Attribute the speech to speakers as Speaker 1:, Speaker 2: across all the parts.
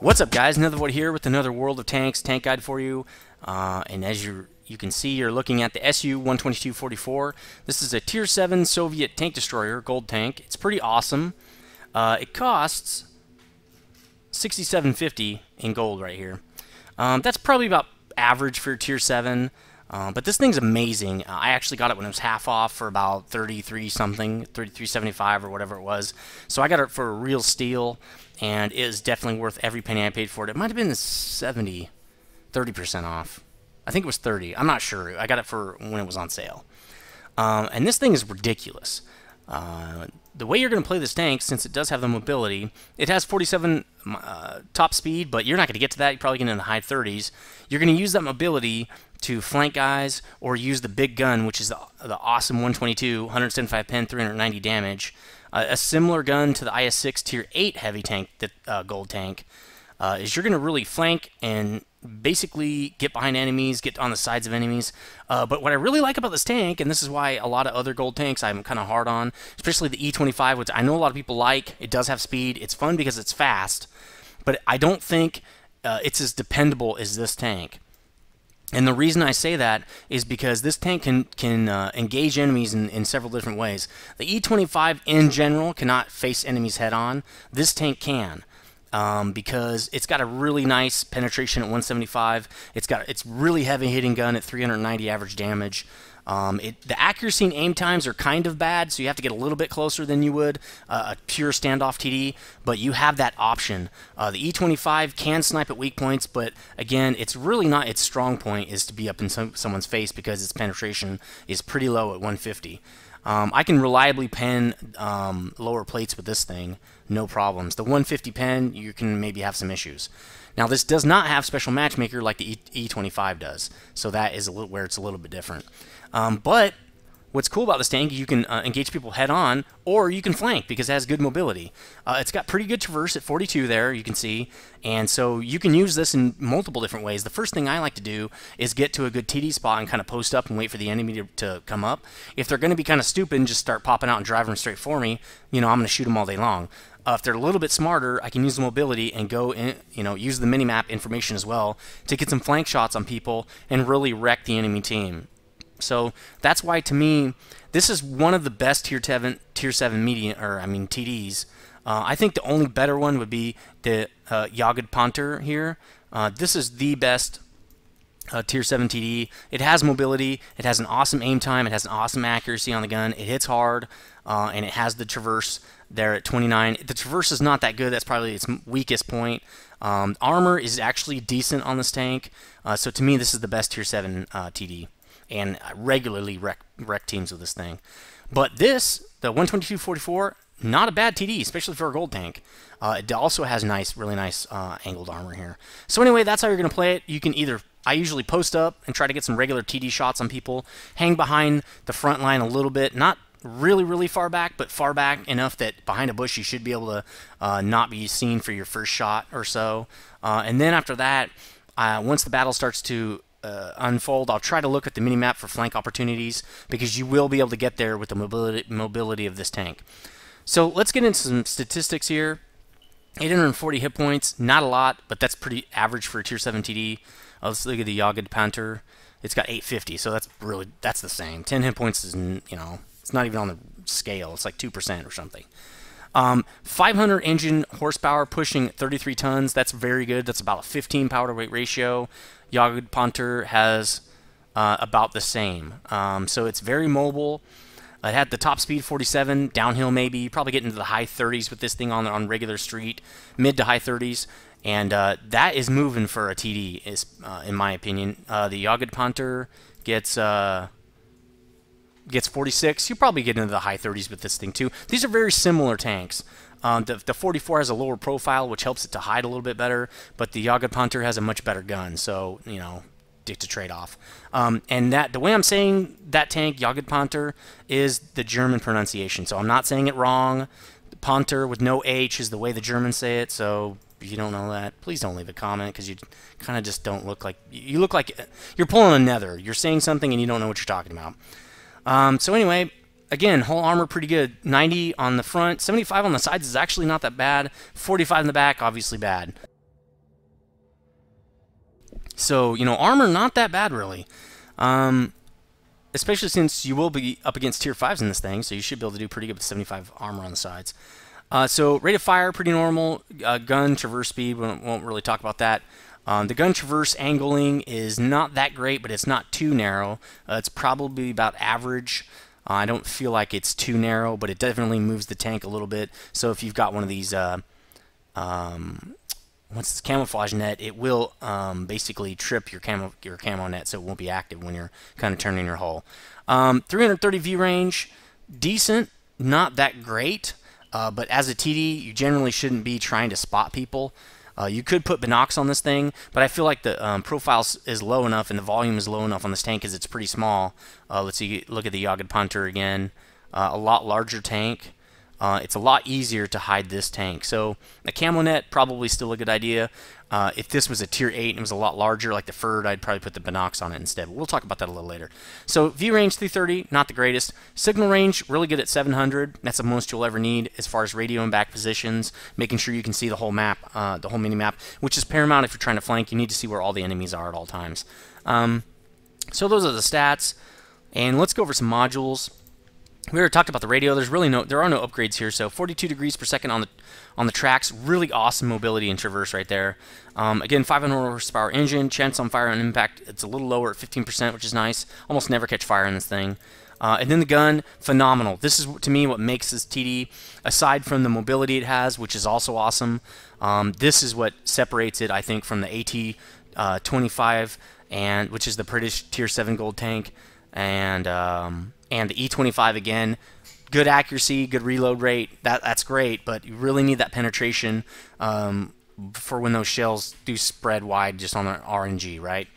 Speaker 1: What's up, guys? Nethervvoid here with another World of Tanks tank guide for you. And as you can see, you're looking at the SU-122-44. This is a Tier 7 Soviet tank destroyer, gold tank. It's pretty awesome. It costs $67.50 in gold right here. That's probably about average for Tier 7. But this thing's amazing. I actually got it when it was half off for about 33 something, 33.75 or whatever it was. So I got it for a real steal, and it is definitely worth every penny I paid for it. It might have been 30% off. I think it was 30. I'm not sure. I got it for when it was on sale. And this thing is ridiculous. The way you're going to play this tank, since it does have the mobility, it has 47 top speed, but you're not going to get to that. You're probably getting in the high 30s. You're going to use that mobility to flank guys or use the big gun, which is the awesome 122, 175 pen, 390 damage. A similar gun to the IS-6 Tier 8 heavy tank, gold tank, is you're going to really flank and basically get behind enemies, get on the sides of enemies. But what I really like about this tank, and this is why a lot of other gold tanks I'm kind of hard on, especially the E25, which I know a lot of people like. It does have speed. It's fun because it's fast, but I don't think it's as dependable as this tank. And the reason I say that is because this tank can engage enemies in several different ways. The E25 in general cannot face enemies head on. This tank can. Because it's got a really nice penetration at 175. It's really heavy hitting gun at 390 average damage. The accuracy and aim times are kind of bad, so you have to get a little bit closer than you would a pure standoff TD, but you have that option. The E25 can snipe at weak points, but again, it's really not its strong point is to be up in someone's face because its penetration is pretty low at 150. I can reliably pen lower plates with this thing, no problems. The 150 pen, you can maybe have some issues. Now, this does not have special matchmaker like the E25 does, so that is where it's a little bit different. But what's cool about this tank, you can engage people head on, or you can flank because it has good mobility. It's got pretty good traverse at 42 there, you can see, and so you can use this in multiple different ways. The first thing I like to do is get to a good TD spot and kind of post up and wait for the enemy to come up. If they're going to be kind of stupid and just start popping out and driving them straight for me, I'm going to shoot them all day long. If they're a little bit smarter, I can use the mobility and go in, use the minimap information as well to get some flank shots on people and really wreck the enemy team. So that's why, to me, this is one of the best Tier 7 medium, TDs. I think the only better one would be the Yahud Hunter here. This is the best Tier 7 TD. It has mobility, it has an awesome aim time, it has an awesome accuracy on the gun, it hits hard, and it has the traverse there at 29. The traverse is not that good, that's probably its weakest point. Armor is actually decent on this tank, so to me this is the best Tier 7 TD. And I regularly wreck teams with this thing. But this, the 122-44, not a bad TD, especially for a gold tank. It also has really nice angled armor here. So anyway, that's how you're going to play it. You can I usually post up and try to get some regular TD shots on people, hang behind the front line a little bit, not really far back, but far back enough that behind a bush you should be able to not be seen for your first shot or so. And then after that, once the battle starts to unfold, I'll try to look at the minimap for flank opportunities because you will be able to get there with the mobility of this tank. So let's get into some statistics here. 840 hit points, not a lot, but that's pretty average for a Tier 7 TD. Let's look at the Yahud Hunter. It's got 850, so that's the same. 10 hit points is, it's not even on the scale. It's like 2% or something. 500 engine horsepower, pushing 33 tons. That's very good. That's about a 15 power to weight ratio. Yahud Hunter has about the same. So it's very mobile. It had the top speed 47, downhill maybe. You probably get into the high 30s with this thing on regular street, mid to high 30s. And that is moving for a TD, in my opinion. The Yahud Hunter gets 46. You probably get into the high 30s with this thing too. These are very similar tanks. The 44 has a lower profile, which helps it to hide a little bit better, but the Yahud Hunter has a much better gun, so, it's a trade-off. And the way I'm saying that tank, Yahud Hunter, is the German pronunciation, so I'm not saying it wrong. Hunter with no H is the way the Germans say it, so if you don't know that, please don't leave a comment, because you kind of just don't look like... You look like you're pulling a nether. You're saying something and you don't know what you're talking about. So anyway, again, whole armor pretty good. 90 on the front, 75 on the sides is actually not that bad. 45 in the back, obviously bad. So, you know, armor, not that bad, really. Especially since you will be up against tier 5s in this thing, so you should be able to do pretty good with 75 armor on the sides. So, rate of fire, pretty normal. Gun, traverse speed, we won't really talk about that. The gun traverse angling is not that great, but it's not too narrow. It's probably about average. I don't feel like it's too narrow, but it definitely moves the tank a little bit. So if you've got one of these, once it's camouflage net, it will basically trip your camo net, so it won't be active when you're kind of turning your hull. 330 view range, decent, not that great, but as a TD, you generally shouldn't be trying to spot people. You could put binocs on this thing, but I feel like the profile is low enough and the volume is low enough on this tank because it's pretty small. Let's see, look at the Yahud Hunter again. A lot larger tank. It's a lot easier to hide this tank. So a camo net, probably still a good idea. If this was a tier 8 and it was a lot larger, like the Ferd, I'd probably put the binocs on it instead. But we'll talk about that a little later. So view range 330, not the greatest. Signal range, really good at 700. That's the most you'll ever need as far as radio and back positions, making sure you can see the whole map, the whole mini-map, which is paramount if you're trying to flank. You need to see where all the enemies are at all times. So those are the stats. And let's go over some modules. We already talked about the radio. There are no upgrades here. So 42 degrees per second on the tracks. Really awesome mobility and traverse right there. Again, 500 horsepower engine. Chance on fire and impact, it's a little lower at 15%, which is nice. Almost never catch fire in this thing. And then the gun, phenomenal. This is, to me, what makes this TD, aside from the mobility it has, which is also awesome. This is what separates it, I think, from the AT-25, which is the British Tier 7 gold tank, and the E-25 again. Good accuracy, good reload rate. That's great, but you really need that penetration for when those shells do spread wide just on the RNG, right?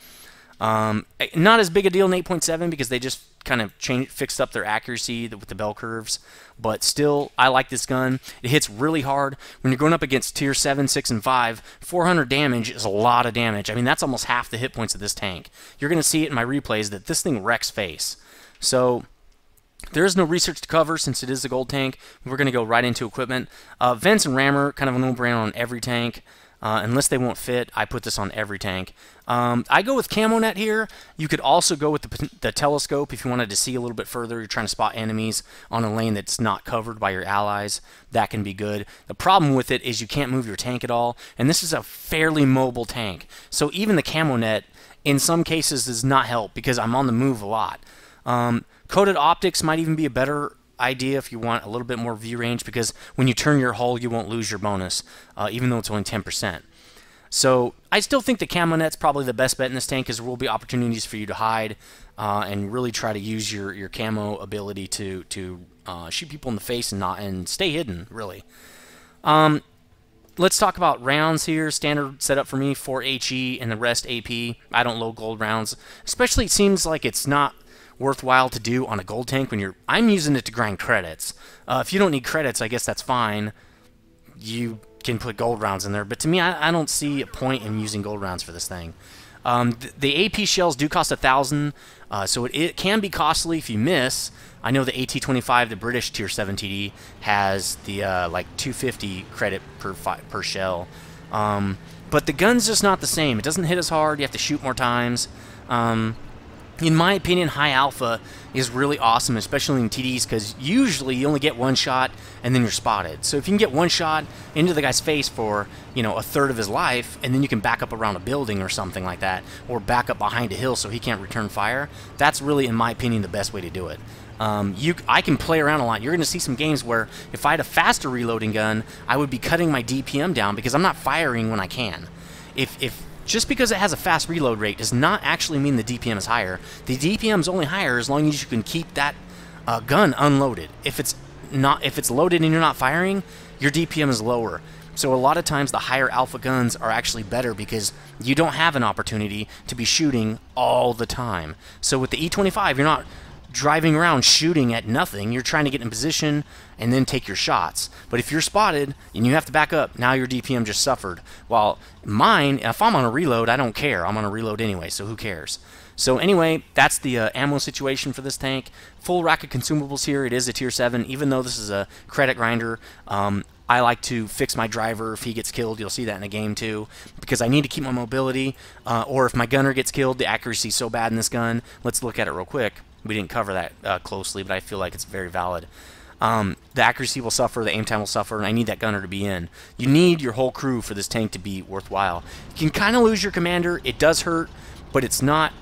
Speaker 1: Not as big a deal in 8.7 because they just kind of fixed up their accuracy with the bell curves, but still, I like this gun. It hits really hard. When you're going up against tier 7, 6, and 5, 400 damage is a lot of damage. I mean, that's almost half the hit points of this tank. You're going to see it in my replays that this thing wrecks face. So there is no research to cover since it is a gold tank. We're going to go right into equipment. Vents and rammer, kind of a no-brainer on every tank. Unless they won't fit, I put this on every tank. I go with camo net here. You could also go with the telescope if you wanted to see a little bit further. You're trying to spot enemies on a lane that's not covered by your allies. That can be good. The problem with it is you can't move your tank at all, and this is a fairly mobile tank. So even the camo net, in some cases, does not help because I'm on the move a lot. Coated optics might even be a better idea if you want a little bit more view range, because when you turn your hull you won't lose your bonus, even though it's only 10%. So I still think the camo net's probably the best bet in this tank, because there will be opportunities for you to hide and really try to use your camo ability to shoot people in the face and stay hidden, really. Let's talk about rounds here. Standard setup for me, 4 HE and the rest AP. I don't load gold rounds, especially it seems like it's not worthwhile to do on a gold tank when I'm using it to grind credits. If you don't need credits, I guess that's fine. You can put gold rounds in there, but to me, I don't see a point in using gold rounds for this thing. The AP shells do cost 1,000, so it can be costly if you miss. I know the AT-25, the British Tier 7 TD, has the like 250 credit per shell. But the gun's just not the same. It doesn't hit as hard. You have to shoot more times. In my opinion, high alpha is really awesome, especially in TDs, because usually you only get one shot and then you're spotted. So if you can get one shot into the guy's face for, you know, a third of his life, and then you can back up around a building or something like that, or back up behind a hill so he can't return fire, that's really, in my opinion, the best way to do it. I can play around a lot. You're going to see some games where if I had a faster reloading gun, I would be cutting my DPM down because I'm not firing when I can. Just because it has a fast reload rate does not actually mean the DPM is higher. The DPM is only higher as long as you can keep that gun unloaded. If it's loaded and you're not firing, your DPM is lower. So a lot of times the higher alpha guns are actually better because you don't have an opportunity to be shooting all the time. So with the E-25, you're not driving around shooting at nothing. You're trying to get in position and then take your shots. But if you're spotted and you have to back up, now your DPM just suffered. While mine, if I'm on a reload, I don't care. I'm on a reload anyway, so who cares? So anyway, that's the ammo situation for this tank. Full rack of consumables here. It is a tier 7, even though this is a credit grinder. I like to fix my driver if he gets killed. You'll see that in a game too, because I need to keep my mobility. Or if my gunner gets killed, the accuracy is so bad in this gun. Let's look at it real quick. We didn't cover that closely, but I feel like it's very valid. The accuracy will suffer, the aim time will suffer, and I need that gunner to be in. You need your whole crew for this tank to be worthwhile. You can kind of lose your commander. It does hurt, but it's not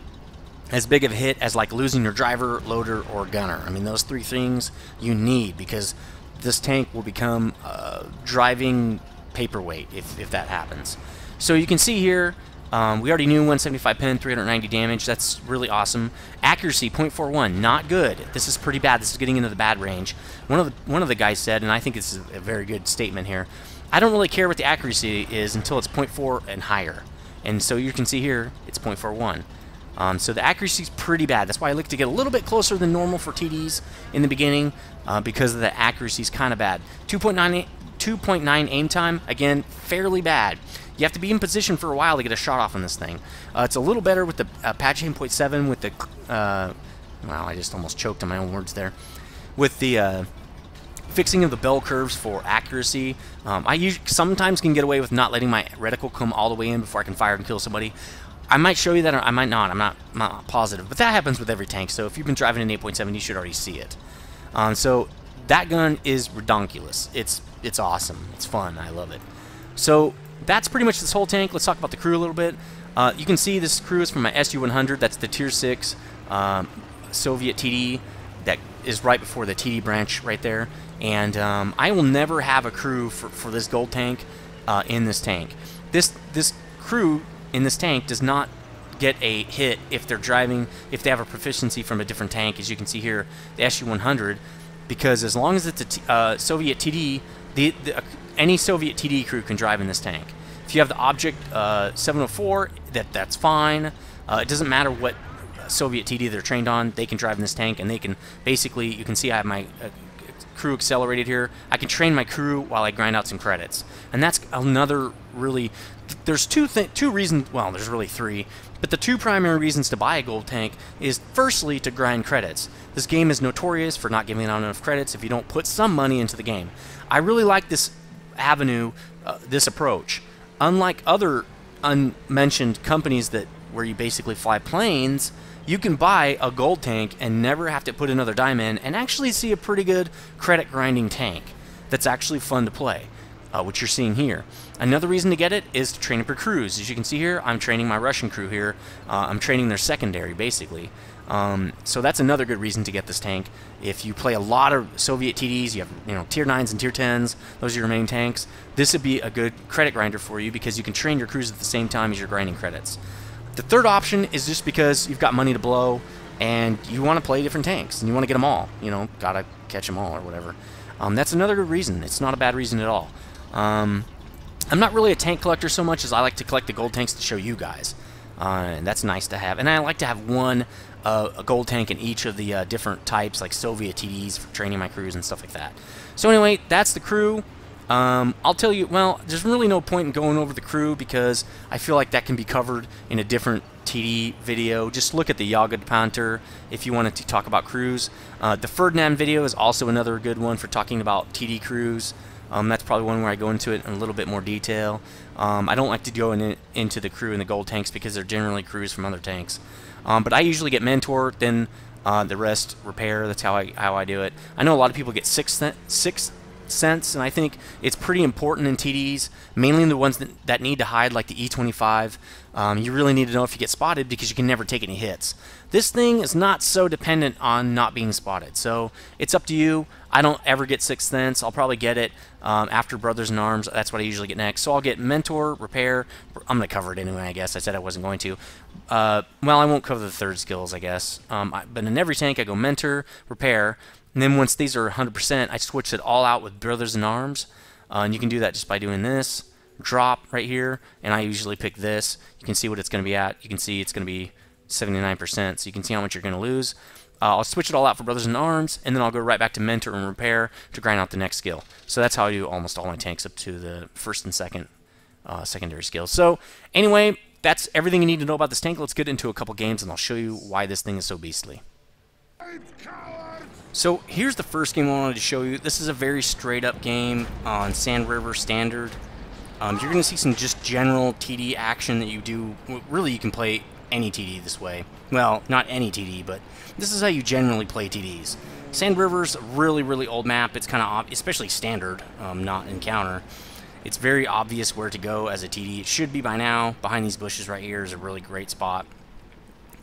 Speaker 1: as big of a hit as like losing your driver, loader, or gunner. I mean, those three things you need, because this tank will become a driving paperweight if that happens. So you can see here, we already knew 175 pen, 390 damage. That's really awesome. Accuracy 0.41, not good. This is pretty bad. This is getting into the bad range. One of the guys said, and I think it's a very good statement here, I don't really care what the accuracy is until it's 0.4 and higher. And so you can see here, it's 0.41. So the accuracy is pretty bad. That's why I like to get a little bit closer than normal for TDs in the beginning, because the accuracy is kind of bad. 2.9 aim time, again, fairly bad. You have to be in position for a while to get a shot off on this thing. It's a little better with the patch aim 0.7 with the... wow, I just almost choked on my own words there. With the fixing of the bell curves for accuracy, I sometimes can get away with not letting my reticle come all the way in before I can fire and kill somebody. I might show you that, or I might not. I'm not positive. But that happens with every tank, so if you've been driving an 8.7, you should already see it. So that gun is redonkulous. It's awesome. It's fun. I love it. So that's pretty much this whole tank. Let's talk about the crew a little bit. You can see this crew is from my SU-100. That's the Tier 6 Soviet TD that is right before the TD branch right there. And I will never have a crew for this gold tank in this tank. This crew in this tank does not get a hit if they're driving, if they have a proficiency from a different tank, as you can see here, the SU-100, because as long as it's a Soviet TD, any Soviet TD crew can drive in this tank. If you have the Object 704, that's fine. It doesn't matter what Soviet TD they're trained on, they can drive in this tank, and they can basically, you can see I have my crew accelerated here. I can train my crew while I grind out some credits. And that's another really... There's two reasons, well, there's really three, but the two primary reasons to buy a gold tank is firstly to grind credits. This game is notorious for not giving out enough credits if you don't put some money into the game. I really like this avenue, this approach. Unlike other unmentioned companies where you basically fly planes, you can buy a gold tank and never have to put another dime in and actually see a pretty good credit grinding tank that's actually fun to play, which you're seeing here. Another reason to get it is to train up your crews. As you can see here, I'm training my Russian crew here. I'm training their secondary, basically. So that's another good reason to get this tank. If you play a lot of Soviet TDs, you have Tier 9s and Tier 10s, those are your main tanks, this would be a good credit grinder for you because you can train your crews at the same time as you're grinding credits. The third option is just because you've got money to blow and you want to play different tanks and you want to get them all. Gotta catch them all or whatever. That's another good reason. It's not a bad reason at all. I'm not really a tank collector so much as I like to collect the gold tanks to show you guys. And that's nice to have. And I like to have a gold tank in each of the different types, like Soviet TDs for training my crews and stuff like that. So anyway, that's the crew. I'll tell you, well, there's really no point in going over the crew because I feel like that can be covered in a different TD video. Just look at the Yahud Hunter if you wanted to talk about crews. The Ferdinand video is also another good one for talking about TD crews. That's probably one where I go into it in a little bit more detail. I don't like to go into the crew in the gold tanks because they're generally crews from other tanks. But I usually get mentor, then the rest repair. That's how I do it. I know a lot of people get sixth sense, and I think it's pretty important in TDs, mainly in the ones that need to hide, like the E25. You really need to know if you get spotted because you can never take any hits. This thing is not so dependent on not being spotted, so it's up to you. I don't ever get sixth sense. I'll probably get it after Brothers in Arms. That's what I usually get next. So I'll get mentor, repair. I'm going to cover it anyway, I guess. I said I wasn't going to. Well, I won't cover the third skills, I guess. But in every tank, I go mentor, repair. And then once these are 100%, I switch it all out with Brothers in Arms. And you can do that just by doing this. Drop right here. And I usually pick this. You can see what it's going to be at. You can see it's going to be 79%. So you can see how much you're going to lose. I'll switch it all out for Brothers in Arms. And then I'll go right back to Mentor and Repair to grind out the next skill. So that's how I do almost all my tanks up to the first and second secondary skills. So anyway, that's everything you need to know about this tank. Let's get into a couple games and I'll show you why this thing is so beastly.
Speaker 2: Cowards!
Speaker 1: So here's the first game I wanted to show you. This is a very straight up game on Sand River Standard. You're going to see some just general TD action that you do. Really, you can play any TD this way. Well, not any TD, but this is how you generally play TDs. Sand River's a really old map. It's kind of, especially Standard, not Encounter. It's very obvious where to go as a TD. It should be by now. Behind these bushes right here is a really great spot.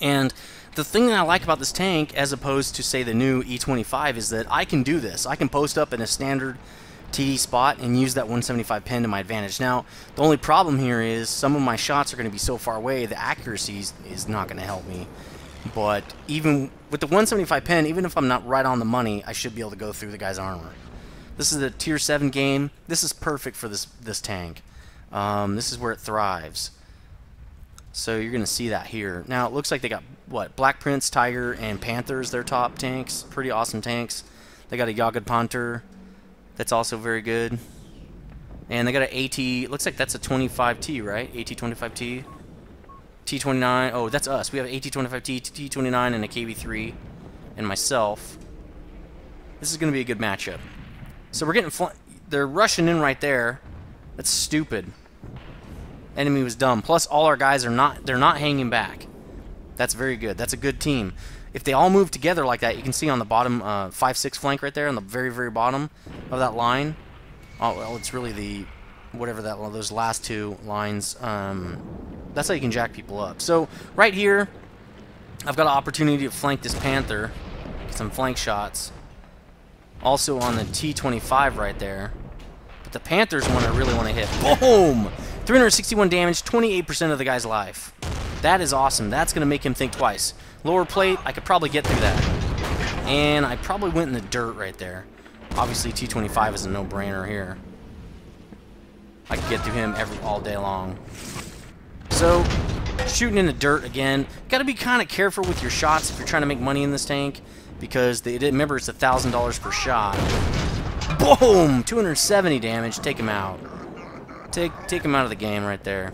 Speaker 1: And the thing that I like about this tank, as opposed to, say, the new E25, is that I can do this. I can post up in a standard TD spot and use that 175 pin to my advantage. Now, the only problem here is some of my shots are going to be so far away, the accuracy is not going to help me. But even with the 175 pin, even if I'm not right on the money, I should be able to go through the guy's armor. This is a Tier 7 game. This is perfect for this tank. This is where it thrives. So you're going to see that here. Now, it looks like they got, what, Black Prince, Tiger, and Panthers, their top tanks. Pretty awesome tanks. They got a Yahud Hunter. That's also very good. And they got an AT, looks like that's a 25T, right? AT-25T. T-29, oh, that's us. We have an AT-25T, T-29, and a KB-3, and myself. This is going to be a good matchup. So we're getting, they're rushing in right there. That's stupid. Enemy was dumb. Plus, all our guys are not, they're not hanging back. That's very good. That's a good team. If they all move together like that, you can see on the bottom 5-6 flank right there, on the very bottom of that line. Oh, well, it's really the, whatever that, those last two lines. That's how you can jack people up. So, right here, I've got an opportunity to flank this Panther. Get some flank shots. Also on the T-25 right there. But the Panther's one I really want to hit. Boom! 361 damage, 28% of the guy's life. That is awesome. That's going to make him think twice. Lower plate, I could probably get through that. And I probably went in the dirt right there. Obviously, T-25 is a no-brainer here. I could get through him all day long. So, shooting in the dirt again. Got to be kind of careful with your shots if you're trying to make money in this tank. Because, remember, it's $1,000 per shot. Boom! 270 damage. Take him out. Take him out of the game right there.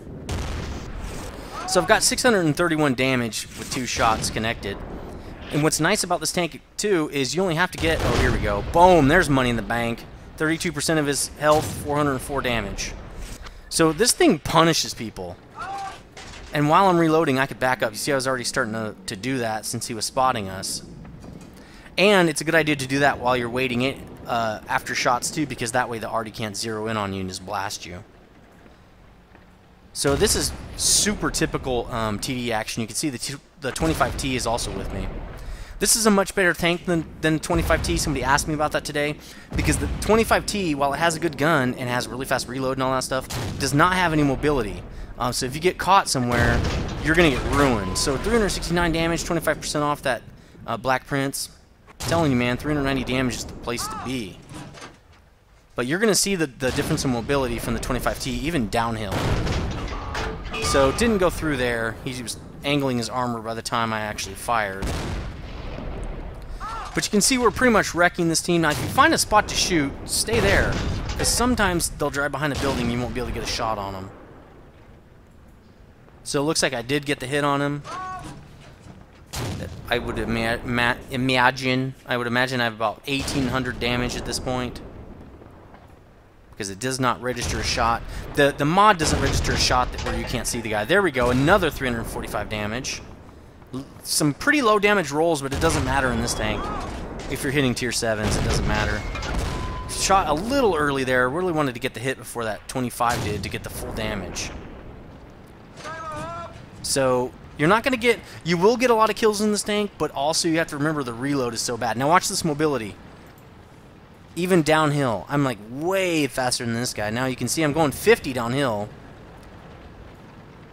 Speaker 1: So I've got 631 damage with 2 shots connected. And what's nice about this tank, too, is you only have to get... Oh, here we go. Boom! There's money in the bank. 32% of his health, 404 damage. So this thing punishes people. And while I'm reloading, I could back up. You see, I was already starting to do that since he was spotting us. And it's a good idea to do that while you're waiting it after shots, too, because that way the arty can't zero in on you and just blast you. So this is super typical TD action. You can see the 25T is also with me. This is a much better tank than 25T. Somebody asked me about that today. Because the 25T, while it has a good gun and has really fast reload and all that stuff, does not have any mobility. So if you get caught somewhere, you're going to get ruined. So 369 damage, 25% off that Black Prince. I'm telling you, man, 390 damage is the place to be. But you're going to see the difference in mobility from the 25T, even downhill. So didn't go through there. He was angling his armor by the time I actually fired. But you can see we're pretty much wrecking this team. Now, if you find a spot to shoot, stay there. Because sometimes they'll drive behind a building and you won't be able to get a shot on them. So it looks like I did get the hit on him. I would imagine I have about 1,800 damage at this point. Because it does not register a shot. The mod doesn't register a shot where you can't see the guy. There we go, another 345 damage. Some pretty low damage rolls, but it doesn't matter in this tank. If you're hitting tier 7s, it doesn't matter. Shot a little early there. Really wanted to get the hit before that 25 did to get the full damage. So you're not going to get... You will get a lot of kills in this tank, but also you have to remember the reload is so bad. Now watch this mobility. Even downhill, I'm like way faster than this guy. Now you can see I'm going 50 downhill.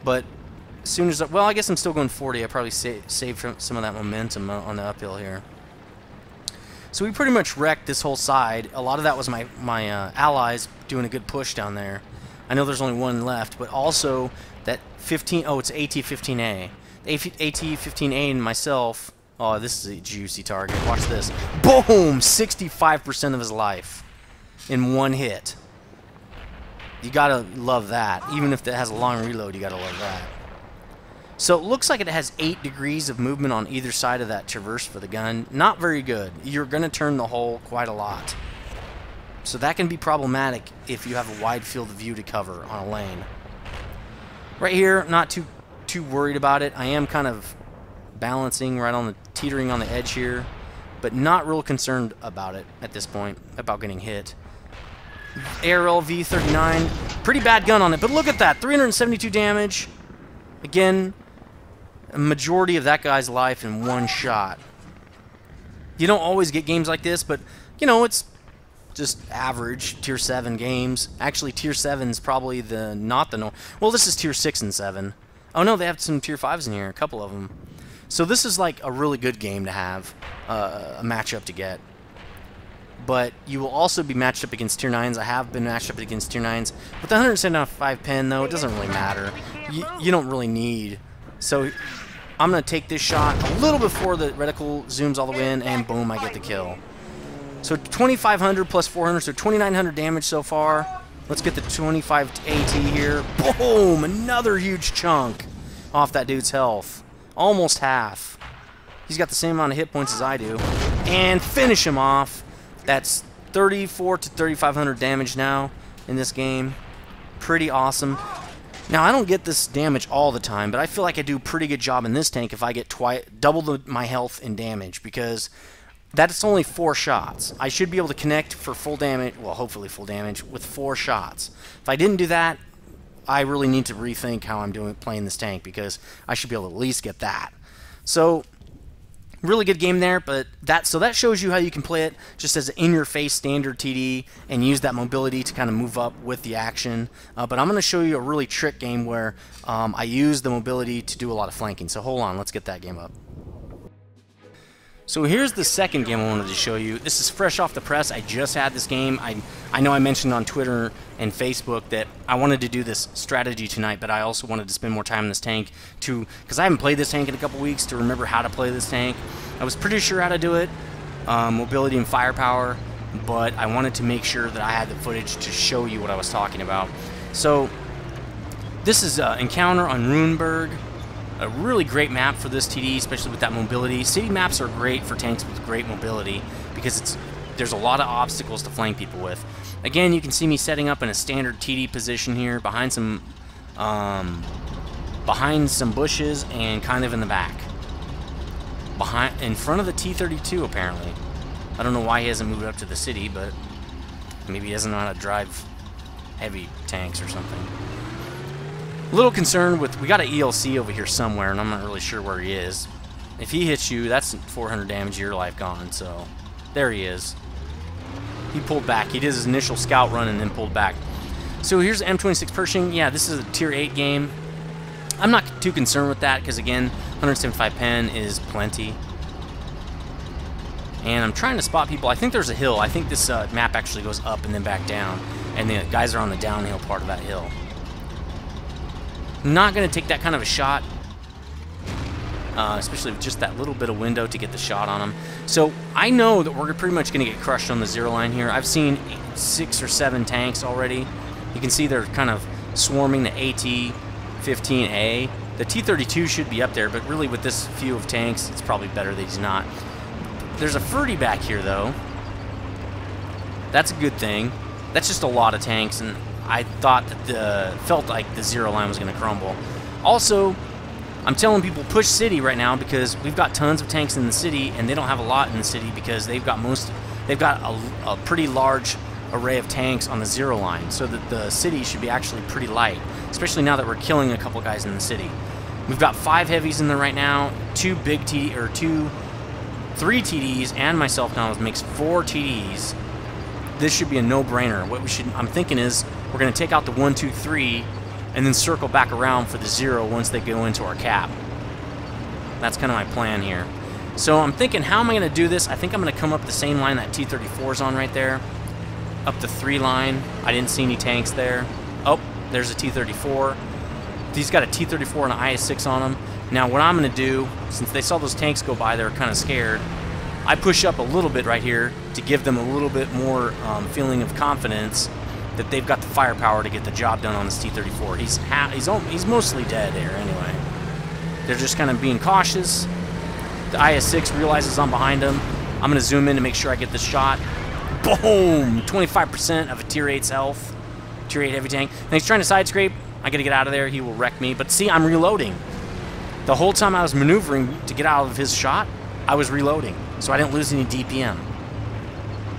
Speaker 1: But as soon as... Well, I guess I'm still going 40. I probably saved some of that momentum on the uphill here. So we pretty much wrecked this whole side. A lot of that was my allies doing a good push down there. I know there's only one left, but also that 15... Oh, it's AT-15A. AT-15A and myself... Oh, this is a juicy target. Watch this. Boom! 65% of his life in one hit. You gotta love that. Even if it has a long reload, you gotta love that. So it looks like it has 8 degrees of movement on either side of that traverse for the gun. Not very good. You're going to turn the hull quite a lot. So that can be problematic if you have a wide field of view to cover on a lane. Right here, not too worried about it. I am kind of balancing right on the teetering on the edge here, but not real concerned about it at this point, about getting hit. ARL V39, pretty bad gun on it, but look at that, 372 damage. Again, a majority of that guy's life in one shot. You don't always get games like this, but you know, it's just average tier 7 games. Actually, tier 7 is probably not the norm. Well, this is tier 6 and 7. Oh no, they have some tier 5s in here, a couple of them. So this is like a really good game to have, a matchup to get. But you will also be matched up against tier 9s. I have been matched up against tier 9s. With the 175 pen, though, it doesn't really matter. You don't really need. So I'm going to take this shot a little before the reticle zooms all the way in, and boom, I get the kill. So 2,500 plus 400, so 2,900 damage so far. Let's get the 25 AT here. Boom! Another huge chunk off that dude's health. Almost half. He's got the same amount of hit points as I do. And finish him off. That's 3,400 to 3,500 damage now in this game. Pretty awesome. Now, I don't get this damage all the time, but I feel like I do a pretty good job in this tank if I get double my health in damage, because that's only 4 shots. I should be able to connect for full damage, well, hopefully full damage, with 4 shots. If I didn't do that, I really need to rethink how I'm playing this tank, because I should be able to at least get that. So, really good game there, but that shows you how you can play it just as an in-your-face standard TD and use that mobility to kind of move up with the action. But I'm going to show you a really trick game where I use the mobility to do a lot of flanking. So hold on, let's get that game up. So here's the second game I wanted to show you. This is fresh off the press. I just had this game. I know I mentioned on Twitter and Facebook that I wanted to do this strategy tonight, but I also wanted to spend more time in this tank because I haven't played this tank in a couple weeks to remember how to play this tank. I was pretty sure how to do it, mobility and firepower, but I wanted to make sure that I had the footage to show you what I was talking about. So this is Encounter on Runeberg. A really great map for this TD, especially with that mobility. City maps are great for tanks with great mobility because there's a lot of obstacles to flank people with. Again, you can see me setting up in a standard TD position here behind some bushes and kind of in the back. In front of the T-32 apparently. I don't know why he hasn't moved up to the city, but maybe he doesn't know how to drive heavy tanks or something. A little concerned with, we got an ELC over here somewhere, and I'm not really sure where he is. If he hits you, that's 400 damage, your life gone, so there he is. He pulled back. He did his initial scout run and then pulled back. So here's M26 Pershing. Yeah, this is a tier 8 game. I'm not too concerned with that because, again, 175 pen is plenty. And I'm trying to spot people. I think there's a hill. I think this map actually goes up and then back down, and the guys are on the downhill part of that hill. Not going to take that kind of a shot, especially with just that little bit of window to get the shot on them. So I know that we're pretty much going to get crushed on the zero line here. I've seen 6 or 7 tanks already. You can see they're kind of swarming the AT-15A. The T-32 should be up there, but really with this few of tanks, it's probably better that he's not. There's a Ferdy back here, though. That's a good thing. That's just a lot of tanks, and I thought that felt like the zero line was going to crumble. Also, I'm telling people push city right now because we've got tons of tanks in the city, and they don't have a lot in the city because they've got a pretty large array of tanks on the zero line, so that the city should be actually pretty light, especially now that we're killing a couple guys in the city. We've got 5 heavies in there right now, 3 TDs, and myself now makes 4 TDs. This should be a no-brainer. What I'm thinking is we're going to take out the 1, 2, 3 and then circle back around for the 0 once they go into our cap. That's kind of my plan here. So I'm thinking, how am I going to do this? I think I'm going to come up the same line that T-34 is on right there. Up the 3 line. I didn't see any tanks there. Oh, there's a T-34. He's got a T-34 and an IS-6 on him. Now what I'm going to do, since they saw those tanks go by, they were kind of scared. I push up a little bit right here to give them a little bit more feeling of confidence that they've got the firepower to get the job done on this T-34. He's mostly dead there anyway. They're just kind of being cautious. The IS-6 realizes I'm behind him. I'm going to zoom in to make sure I get this shot. Boom! 25% of a Tier 8's health. Tier 8 heavy tank. And he's trying to side scrape. I got to get out of there. He will wreck me. But see, I'm reloading. The whole time I was maneuvering to get out of his shot, I was reloading. So I didn't lose any DPM.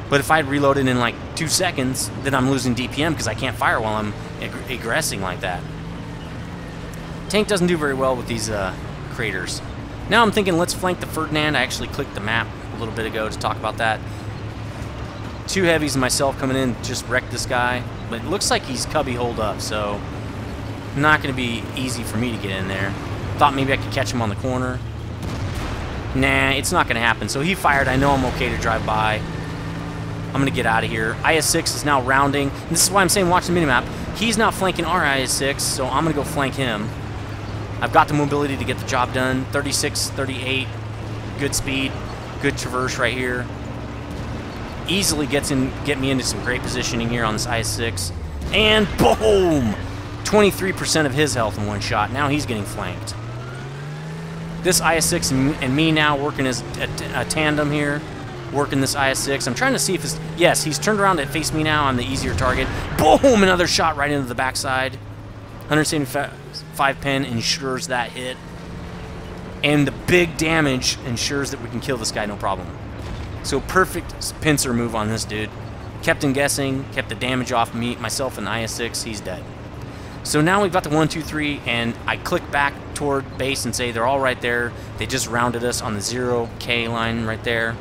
Speaker 1: But if I had reloaded in like 2 seconds, then I'm losing DPM because I can't fire while I'm aggressing like that. Tank doesn't do very well with these craters. Now I'm thinking let's flank the Ferdinand. I actually clicked the map a little bit ago to talk about that. 2 heavies and myself coming in just wrecked this guy. But it looks like he's cubby holed up, so not going to be easy for me to get in there. Thought maybe I could catch him on the corner. Nah, it's not going to happen. So he fired. I know I'm okay to drive by. I'm going to get out of here. IS-6 is now rounding. And this is why I'm saying watch the minimap. He's now flanking our IS-6, so I'm going to go flank him. I've got the mobility to get the job done. 36, 38. Good speed. Good traverse right here. Easily get me into some great positioning here on this IS-6. And boom! 23% of his health in one shot. Now he's getting flanked. This IS-6 and me now working as a tandem here. Working this IS-6. I'm trying to see if it's... Yes, he's turned around to face me now. I'm the easier target. Boom! Another shot right into the backside. 175 pin ensures that hit. And the big damage ensures that we can kill this guy no problem. So perfect pincer move on this dude. Kept him guessing. Kept the damage off me, myself and the IS-6. He's dead. So now we've got the 1, 2, 3, and I click back toward base and say they're all right there. They just rounded us on the 0K line right there.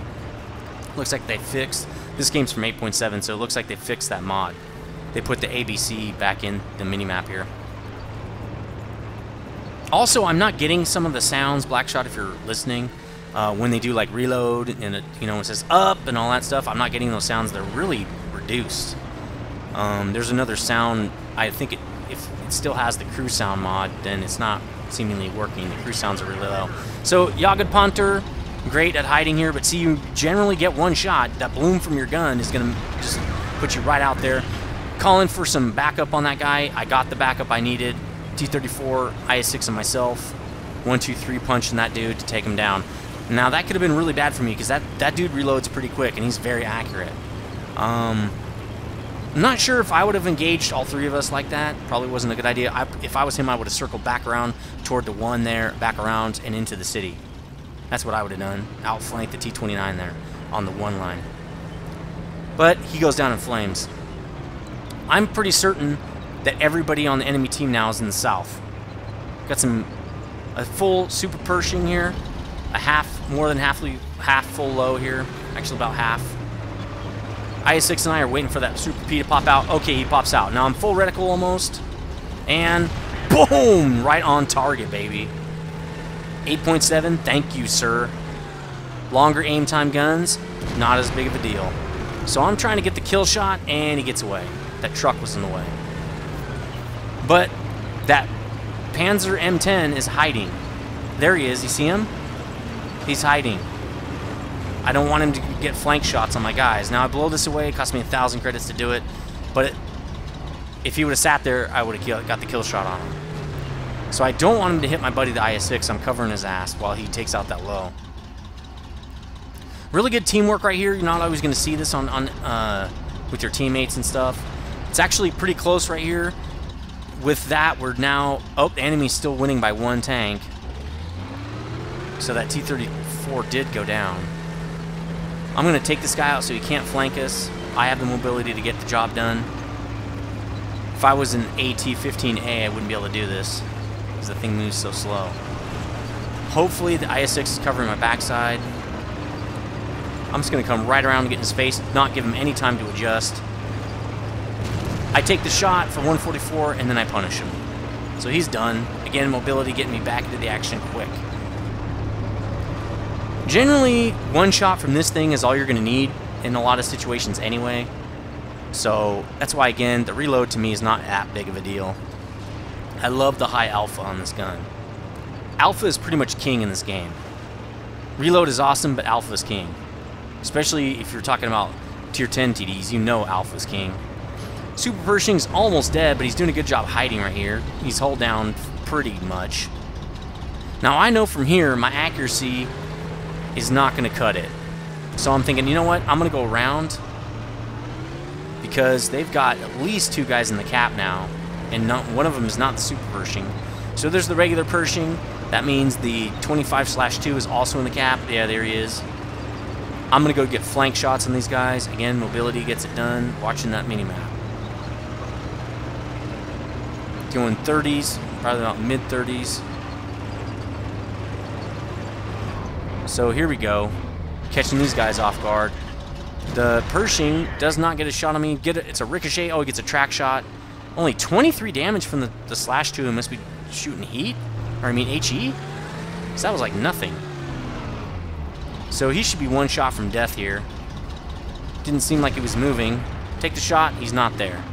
Speaker 1: Looks like they fixed. This game's from 8.7, so it looks like they fixed that mod. They put the ABC back in the minimap here. Also, I'm not getting some of the sounds, Blackshot, if you're listening, when they do like reload and it, you know, it says up and all that stuff. I'm not getting those sounds. They're really reduced. There's another sound. I think if it still has the crew sound mod, then it's not seemingly working. The crew sounds are really low. So Yahud Hunter. Great at hiding here, but see, you generally get one shot. That bloom from your gun is going to just put you right out there. Calling for some backup on that guy. I got the backup I needed. T-34, IS-6 and myself. 1, 2, 3 punching that dude to take him down. Now, that could have been really bad for me because that dude reloads pretty quick, and he's very accurate. I'm not sure if I would have engaged all 3 of us like that. Probably wasn't a good idea. If I was him, I would have circled back around toward the 1 there, back around, and into the city. That's what I would have done. Outflank the T-29 there on the 1 line. But he goes down in flames. I'm pretty certain that everybody on the enemy team now is in the south. Got a full super Pershing here. More than half full low here. Actually about half. IS-6 and I are waiting for that Super P to pop out. Okay, he pops out. Now I'm full reticle almost. And boom! Right on target, baby. 8.7, thank you, sir. Longer aim time guns, not as big of a deal. So I'm trying to get the kill shot, and he gets away. That truck was in the way. But that Panzer M10 is hiding. There he is. You see him? He's hiding. I don't want him to get flank shots on my guys. Now I blow this away. It cost me 1,000 credits to do it. But if he would have sat there, I would have got the kill shot on him. So I don't want him to hit my buddy, the IS-6. I'm covering his ass while he takes out that low. Really good teamwork right here. You're not always going to see this with your teammates and stuff. It's actually pretty close right here. With that, we're now... Oh, the enemy's still winning by 1 tank. So that T-34 did go down. I'm going to take this guy out so he can't flank us. I have the mobility to get the job done. If I was an AT-15A, I wouldn't be able to do this. The thing moves so slow. Hopefully the IS-6 is covering my backside. I'm just going to come right around and get in his face, not give him any time to adjust. I take the shot for 144 and then I punish him. So he's done. Again, mobility getting me back into the action quick. Generally, 1 shot from this thing is all you're going to need in a lot of situations anyway. So that's why, again, the reload to me is not that big of a deal. I love the high alpha on this gun. Alpha is pretty much king in this game. Reload is awesome, but alpha is king. Especially if you're talking about tier 10 TDs, you know alpha is king. Super Pershing's almost dead, but he's doing a good job hiding right here. He's hulled down pretty much. Now I know from here my accuracy is not going to cut it. So I'm thinking, you know what? I'm going to go around because they've got at least 2 guys in the cap now, and one of them is not the super Pershing. So there's the regular Pershing. That means the 25/2 is also in the cap. Yeah, there he is. I'm going to go get flank shots on these guys. Again, mobility gets it done. Watching that mini-map. Going 30s, probably about mid-30s. So here we go. Catching these guys off guard. The Pershing does not get a shot on me. It's a ricochet. Oh, he gets a track shot. Only 23 damage from the /2. Must be shooting heat. Or I mean HE? So that was like nothing. So he should be 1 shot from death here. Didn't seem like he was moving. Take the shot. He's not there.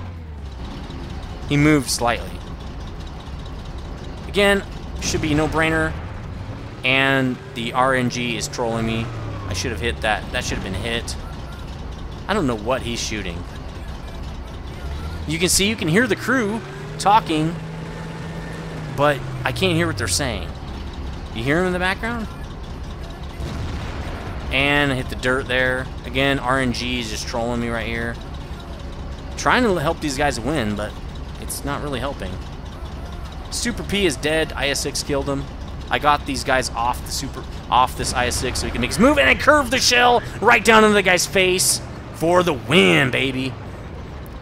Speaker 1: He moved slightly. Again, should be a no-brainer. And the RNG is trolling me. I should have hit that. That should have been hit. I don't know what he's shooting. You can see, you can hear the crew talking, but I can't hear what they're saying. You hear them in the background? And I hit the dirt there. Again, RNG is just trolling me right here. Trying to help these guys win, but it's not really helping. Super P is dead. IS-6 killed him. I got these guys off this IS-6 so he can make his move, and I curved the shell right down into the guy's face for the win, baby.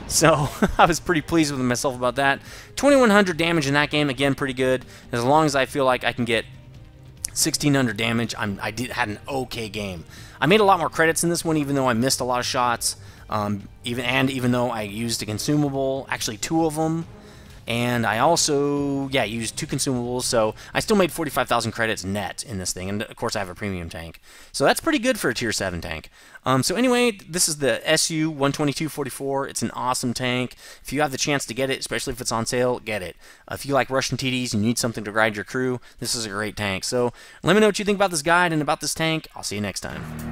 Speaker 1: So I was pretty pleased with myself about that. 2100 damage in that game, again, pretty good. As long as I feel like I can get 1600 damage, had an okay game. I made a lot more credits in this one, even though I missed a lot of shots. Even though I used a consumable, actually 2 of them. And I also, used 2 consumables, so I still made 45,000 credits net in this thing. And, of course, I have a premium tank. So that's pretty good for a Tier 7 tank. So anyway, this is the SU-122-44. It's an awesome tank. If you have the chance to get it, especially if it's on sale, get it. If you like Russian TDs and you need something to guide your crew, this is a great tank. So let me know what you think about this guide and about this tank. I'll see you next time.